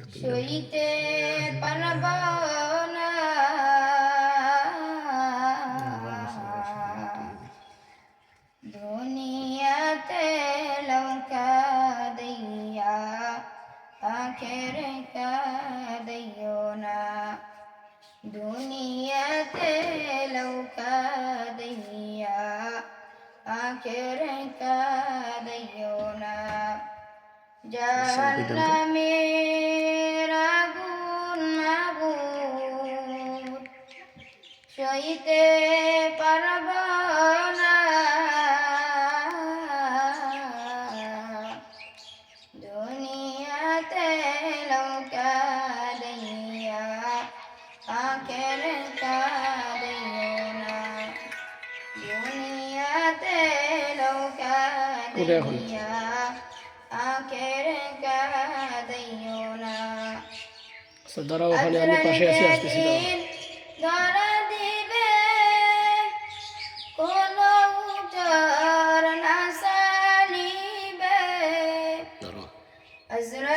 সইতে পারব না দুনিয়াতে লঙ্কা দিয়া আখেরে কাঁদিও না দুনিয়াতে লঙ্কা দিয়া আখেরে কাঁদিও না জাহান্নামের আগুন মাবুদ সইতে পারব না দুনিয়াতে লঙ্কা দিয়া আখের কাঁদিও না দুনিয়াতে লঙ্কা দিয়া আখের কাঁদিও না দাঁড়াও, ওখানে আমি পাশে আছি, আসতেছি। ধরা দিবে কোন উত্তর না চালিবে আজরা